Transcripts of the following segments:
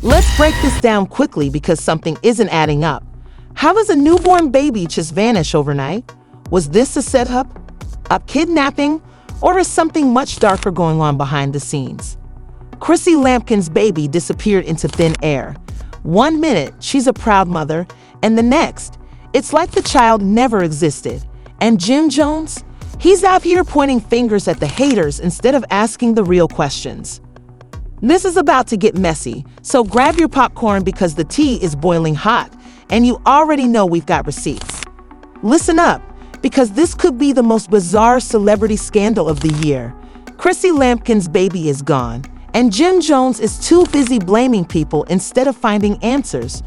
Let's break this down quickly because something isn't adding up. How does a newborn baby just vanish overnight? Was this a setup, a kidnapping, or is something much darker going on behind the scenes? Chrissy Lampkin's baby disappeared into thin air. 1 minute, she's a proud mother, and the next, it's like the child never existed. And Jim Jones? He's out here pointing fingers at the haters instead of asking the real questions. This is about to get messy, so grab your popcorn because the tea is boiling hot, and you already know we've got receipts. Listen up, because this could be the most bizarre celebrity scandal of the year. Chrissy Lampkin's baby is gone, and Jim Jones is too busy blaming people instead of finding answers.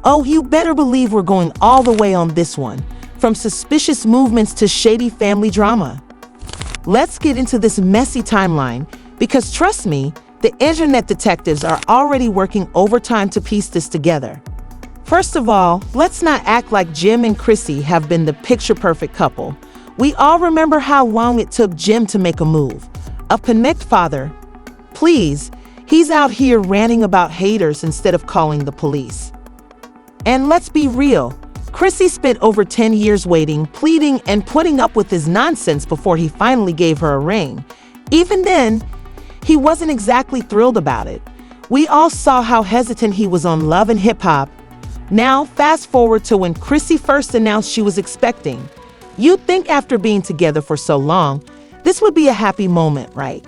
Oh, you better believe we're going all the way on this one, from suspicious movements to shady family drama. Let's get into this messy timeline, because trust me, the internet detectives are already working overtime to piece this together. First of all, let's not act like Jim and Chrissy have been the picture-perfect couple. We all remember how long it took Jim to make a move. A connect father. Please, he's out here ranting about haters instead of calling the police. And let's be real, Chrissy spent over 10 years waiting, pleading, and putting up with his nonsense before he finally gave her a ring. Even then, he wasn't exactly thrilled about it. We all saw how hesitant he was on Love and Hip Hop. Now, fast forward to when Chrissy first announced she was expecting. You'd think after being together for so long, this would be a happy moment, right?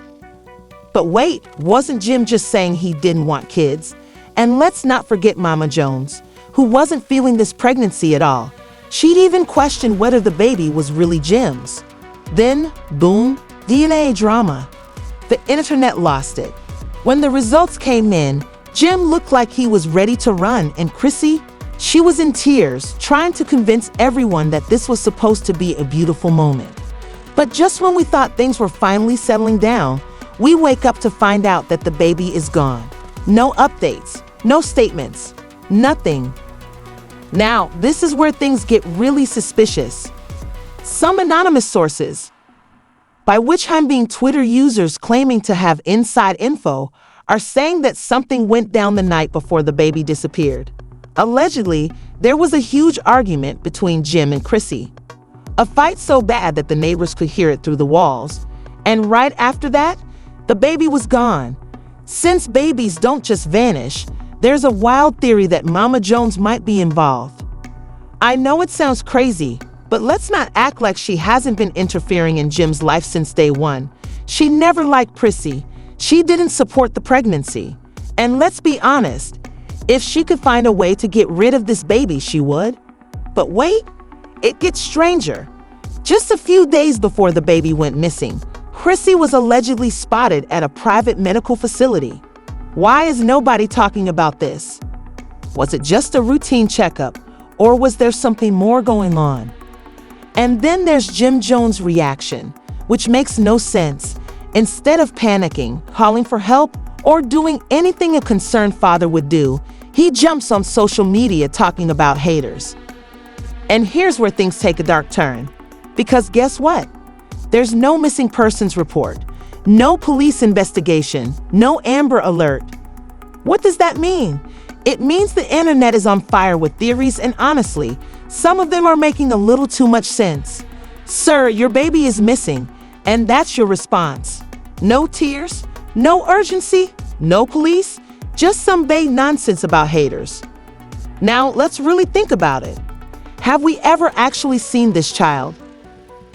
But wait, wasn't Jim just saying he didn't want kids? And let's not forget Mama Jones, who wasn't feeling this pregnancy at all. She'd even questioned whether the baby was really Jim's. Then, boom, DNA drama. The internet lost it. When the results came in, Jim looked like he was ready to run, and Chrissy, she was in tears, trying to convince everyone that this was supposed to be a beautiful moment. But just when we thought things were finally settling down, we wake up to find out that the baby is gone. No updates, no statements, nothing. Now, this is where things get really suspicious. Some anonymous sources, by which I'm being Twitter users claiming to have inside info, are saying that something went down the night before the baby disappeared. Allegedly, there was a huge argument between Jim and Chrissy. A fight so bad that the neighbors could hear it through the walls. And right after that, the baby was gone. Since babies don't just vanish, there's a wild theory that Mama Jones might be involved. I know it sounds crazy, but let's not act like she hasn't been interfering in Jim's life since day one. She never liked Chrissy. She didn't support the pregnancy. And let's be honest, if she could find a way to get rid of this baby, she would. But wait, it gets stranger. Just a few days before the baby went missing, Chrissy was allegedly spotted at a private medical facility. Why is nobody talking about this? Was it just a routine checkup, or was there something more going on? And then there's Jim Jones' reaction, which makes no sense. Instead of panicking, calling for help, or doing anything a concerned father would do, he jumps on social media talking about haters. And here's where things take a dark turn. Because guess what? There's no missing persons report, no police investigation, no Amber Alert. What does that mean? It means the internet is on fire with theories, and honestly, some of them are making a little too much sense. Sir, your baby is missing, and that's your response. No tears, no urgency, no police, just some vague nonsense about haters. Now, let's really think about it. Have we ever actually seen this child?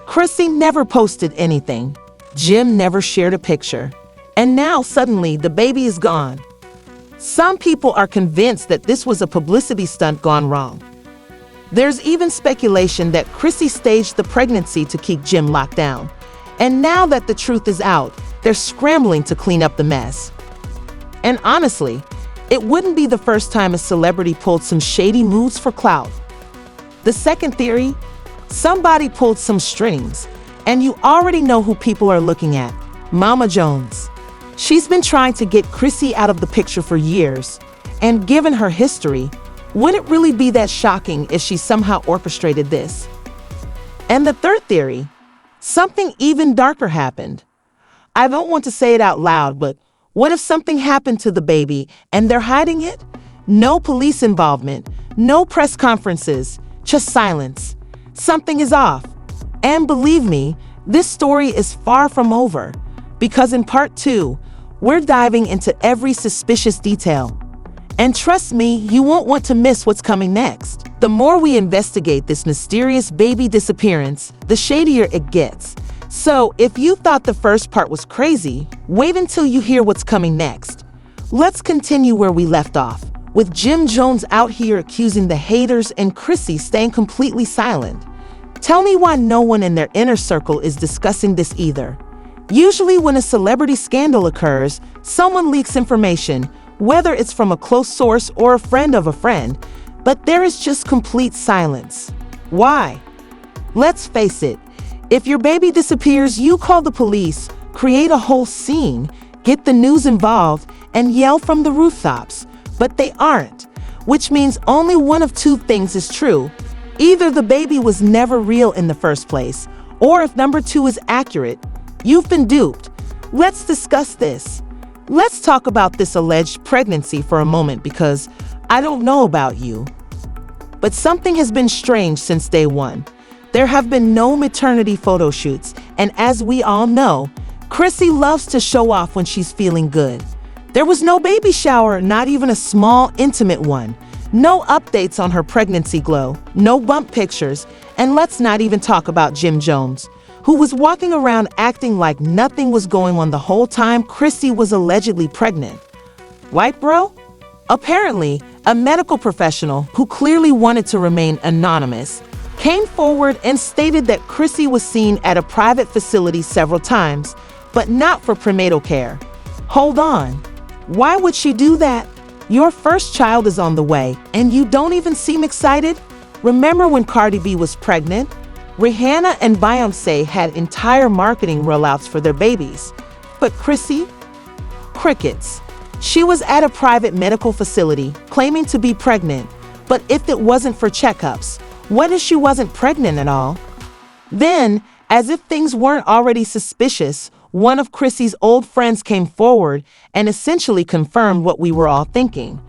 Chrissy never posted anything. Jim never shared a picture. And now, suddenly, the baby is gone. Some people are convinced that this was a publicity stunt gone wrong. There's even speculation that Chrissy staged the pregnancy to keep Jim locked down. And now that the truth is out, they're scrambling to clean up the mess. And honestly, it wouldn't be the first time a celebrity pulled some shady moves for clout. The second theory, somebody pulled some strings, and you already know who people are looking at, Mama Jones. She's been trying to get Chrissy out of the picture for years, and given her history, would it really be that shocking if she somehow orchestrated this? And the third theory, something even darker happened. I don't want to say it out loud, but What if something happened to the baby and they're hiding it? No police involvement, no press conferences, just silence. Something is off. And believe me, this story is far from over, because in part 2, we're diving into every suspicious detail. And trust me, you won't want to miss what's coming next. The more we investigate this mysterious baby disappearance, the shadier it gets. So, if you thought the first part was crazy, wait until you hear what's coming next. Let's continue where we left off, with Jim Jones out here accusing the haters and Chrissy staying completely silent. Tell me why no one in their inner circle is discussing this either. Usually when a celebrity scandal occurs, someone leaks information, whether it's from a close source or a friend of a friend, but there is just complete silence. Why? Let's face it, if your baby disappears, you call the police, create a whole scene, get the news involved, and yell from the rooftops. But they aren't, which means only one of two things is true. Either the baby was never real in the first place, or if number 2 is accurate, you've been duped. Let's discuss this. Let's talk about this alleged pregnancy for a moment, because I don't know about you, but something has been strange since day one. There have been no maternity photo shoots, and as we all know, Chrissy loves to show off when she's feeling good. There was no baby shower, not even a small, intimate one. No updates on her pregnancy glow, no bump pictures, and let's not even talk about Jim Jones, who was walking around acting like nothing was going on the whole time Chrissy was allegedly pregnant. Right, bro? Apparently, a medical professional who clearly wanted to remain anonymous came forward and stated that Chrissy was seen at a private facility several times, but not for prenatal care. Hold on. Why would she do that? Your first child is on the way, and you don't even seem excited? Remember when Cardi B was pregnant? Rihanna and Beyoncé had entire marketing rollouts for their babies. But Chrissy? Crickets. She was at a private medical facility claiming to be pregnant, but if it wasn't for checkups, what if she wasn't pregnant at all? Then, as if things weren't already suspicious, one of Chrissy's old friends came forward and essentially confirmed what we were all thinking.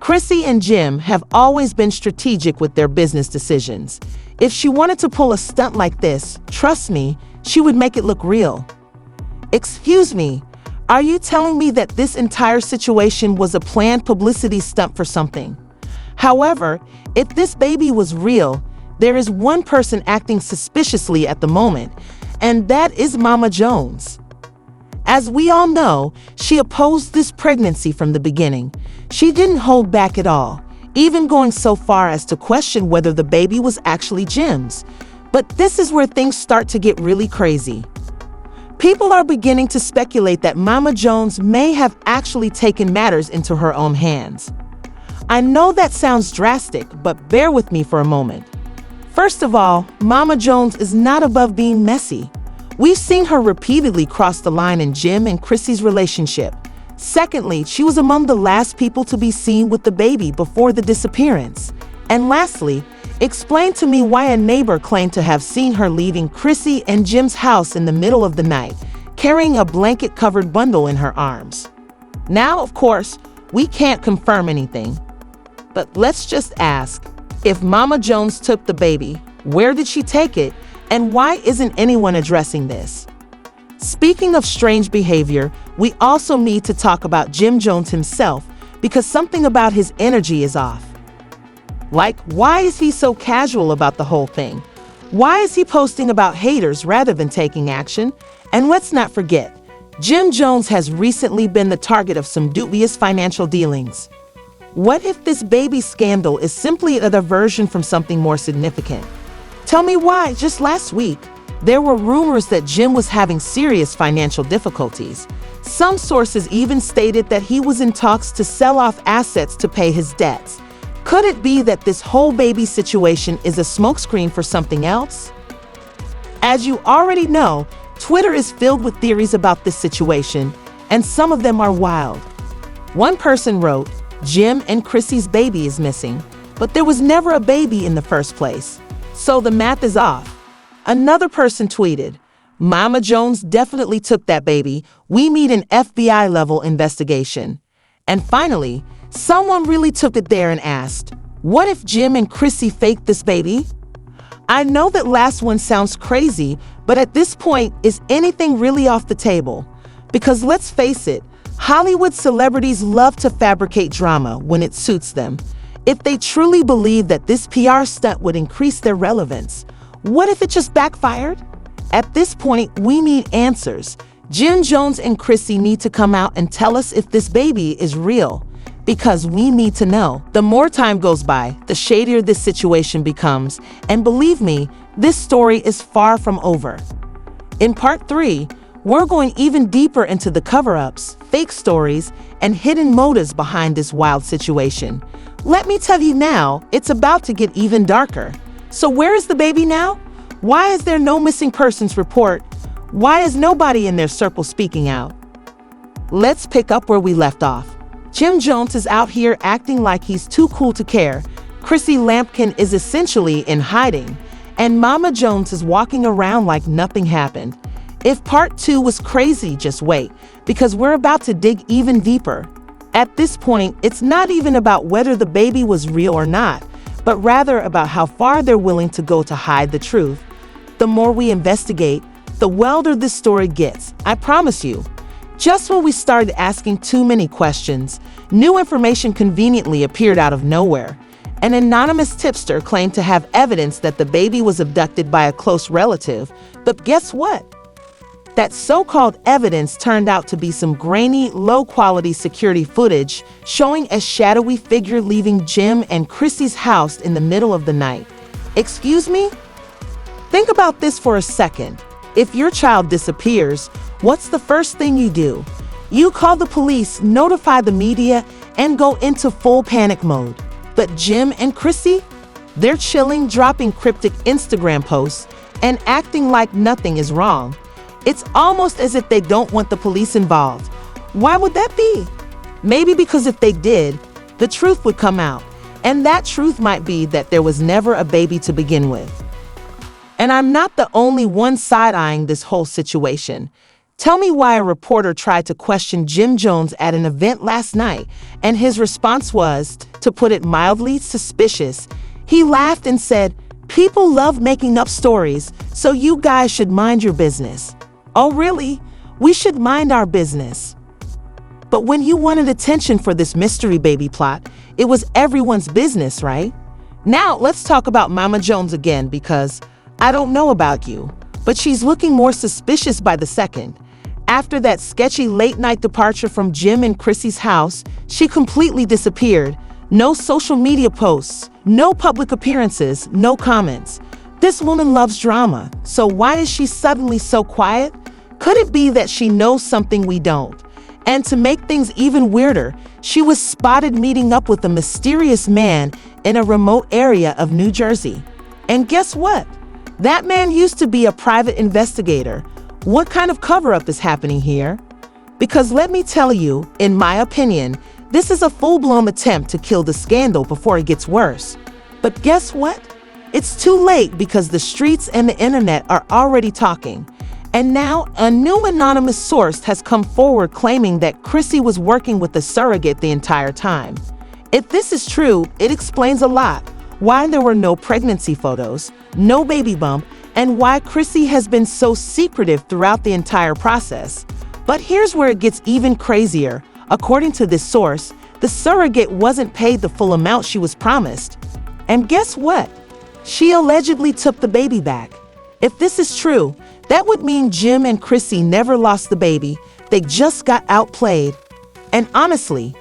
Chrissy and Jim have always been strategic with their business decisions. If she wanted to pull a stunt like this, trust me, she would make it look real. Excuse me, are you telling me that this entire situation was a planned publicity stunt for something? However, if this baby was real, there is one person acting suspiciously at the moment, and that is Mama Jones. As we all know, she opposed this pregnancy from the beginning. She didn't hold back at all, even going so far as to question whether the baby was actually Jim's. But this is where things start to get really crazy. People are beginning to speculate that Mama Jones may have actually taken matters into her own hands. I know that sounds drastic, but bear with me for a moment. First of all, Mama Jones is not above being messy. We've seen her repeatedly cross the line in Jim and Chrissy's relationship. Secondly, she was among the last people to be seen with the baby before the disappearance. And lastly, explain to me why a neighbor claimed to have seen her leaving Chrissy and Jim's house in the middle of the night, carrying a blanket-covered bundle in her arms. Now, of course, we can't confirm anything. But let's just ask, if Mama Jones took the baby, where did she take it, and why isn't anyone addressing this? Speaking of strange behavior, we also need to talk about Jim Jones himself, because something about his energy is off. Like, why is he so casual about the whole thing? Why is he posting about haters rather than taking action? And let's not forget, Jim Jones has recently been the target of some dubious financial dealings. What if this baby scandal is simply a diversion from something more significant? Tell me why, just last week, there were rumors that Jim was having serious financial difficulties. Some sources even stated that he was in talks to sell off assets to pay his debts. Could it be that this whole baby situation is a smokescreen for something else? As you already know, Twitter is filled with theories about this situation, and some of them are wild. One person wrote, Jim and Chrissy's baby is missing, but there was never a baby in the first place, so the math is off. Another person tweeted, Mama Jones definitely took that baby. We need an FBI-level investigation. And finally, someone really took it there and asked, what if Jim and Chrissy faked this baby? I know that last one sounds crazy, but at this point, is anything really off the table? Because let's face it, Hollywood celebrities love to fabricate drama when it suits them. If they truly believe that this PR stunt would increase their relevance, what if it just backfired? At this point, we need answers. Jim Jones and Chrissy need to come out and tell us if this baby is real, because we need to know. The more time goes by, the shadier this situation becomes, and believe me, this story is far from over. In part 3, we're going even deeper into the cover-ups, fake stories, and hidden motives behind this wild situation. Let me tell you now, it's about to get even darker. So where is the baby now? Why is there no missing persons report? Why is nobody in their circle speaking out? Let's pick up where we left off. Jim Jones is out here acting like he's too cool to care. Chrissy Lampkin is essentially in hiding. And Mama Jones is walking around like nothing happened. If part 2 was crazy, just wait, because we're about to dig even deeper. At this point, it's not even about whether the baby was real or not, but rather about how far they're willing to go to hide the truth. The more we investigate, the wilder this story gets, I promise you. Just when we started asking too many questions, new information conveniently appeared out of nowhere. An anonymous tipster claimed to have evidence that the baby was abducted by a close relative, but guess what? That so-called evidence turned out to be some grainy, low-quality security footage showing a shadowy figure leaving Jim and Chrissy's house in the middle of the night. Excuse me? Think about this for a second. If your child disappears, what's the first thing you do? You call the police, notify the media, and go into full panic mode. But Jim and Chrissy? They're chilling, dropping cryptic Instagram posts, and acting like nothing is wrong. It's almost as if they don't want the police involved. Why would that be? Maybe because if they did, the truth would come out. And that truth might be that there was never a baby to begin with. And I'm not the only one side-eyeing this whole situation. Tell me why a reporter tried to question Jim Jones at an event last night, and his response was, to put it mildly, suspicious. He laughed and said, "People love making up stories, so you guys should mind your business." Oh, really? We should mind our business. But when you wanted attention for this mystery baby plot, it was everyone's business, right? Now, let's talk about Mama Jones again, because I don't know about you, but she's looking more suspicious by the second. After that sketchy late-night departure from Jim and Chrissy's house, she completely disappeared. No social media posts, no public appearances, no comments. This woman loves drama, so why is she suddenly so quiet? Could it be that she knows something we don't? And to make things even weirder, she was spotted meeting up with a mysterious man in a remote area of New Jersey. And guess what? That man used to be a private investigator. What kind of cover-up is happening here? Because let me tell you, in my opinion, this is a full-blown attempt to kill the scandal before it gets worse. But guess what? It's too late because the streets and the internet are already talking. And now, a new anonymous source has come forward claiming that Chrissy was working with a surrogate the entire time. If this is true, it explains a lot. Why there were no pregnancy photos, no baby bump, and why Chrissy has been so secretive throughout the entire process. But here's where it gets even crazier. According to this source, the surrogate wasn't paid the full amount she was promised. And guess what? She allegedly took the baby back. If this is true, that would mean Jim and Chrissy never lost the baby. They just got outplayed. And honestly,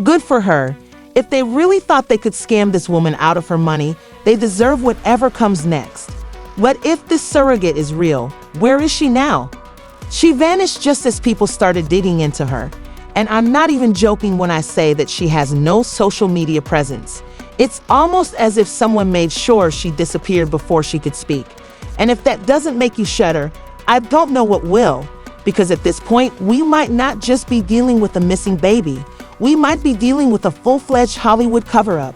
good for her. If they really thought they could scam this woman out of her money, they deserve whatever comes next. What if this surrogate is real? Where is she now? She vanished just as people started digging into her. And I'm not even joking when I say that she has no social media presence. It's almost as if someone made sure she disappeared before she could speak. And if that doesn't make you shudder, I don't know what will. Because at this point, we might not just be dealing with a missing baby. We might be dealing with a full-fledged Hollywood cover-up.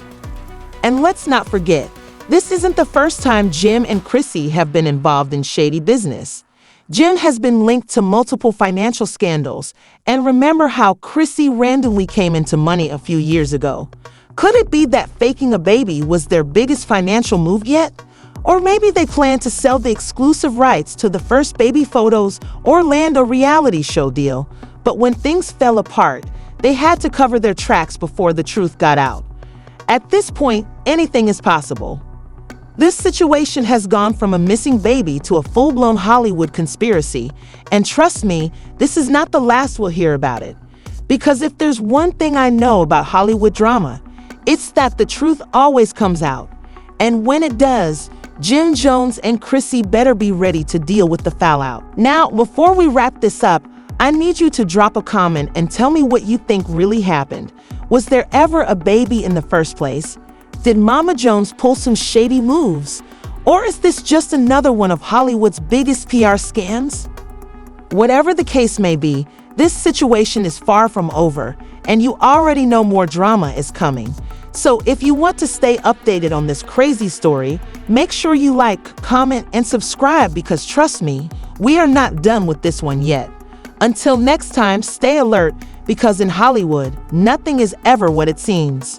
And let's not forget, this isn't the first time Jim and Chrissy have been involved in shady business. Jen has been linked to multiple financial scandals, and remember how Chrissy randomly came into money a few years ago. Could it be that faking a baby was their biggest financial move yet? Or maybe they plan to sell the exclusive rights to the first baby photos or land a reality show deal. But when things fell apart, they had to cover their tracks before the truth got out. At this point, anything is possible. This situation has gone from a missing baby to a full-blown Hollywood conspiracy, and trust me, this is not the last we'll hear about it. Because if there's one thing I know about Hollywood drama, it's that the truth always comes out. And when it does, Jen Jones and Chrissy better be ready to deal with the fallout. Now, before we wrap this up, I need you to drop a comment and tell me what you think really happened. Was there ever a baby in the first place? Did Mama Jones pull some shady moves? Or is this just another one of Hollywood's biggest PR scams? Whatever the case may be, this situation is far from over, and you already know more drama is coming. So if you want to stay updated on this crazy story, make sure you like, comment, and subscribe because trust me, we are not done with this one yet. Until next time, stay alert because in Hollywood, nothing is ever what it seems.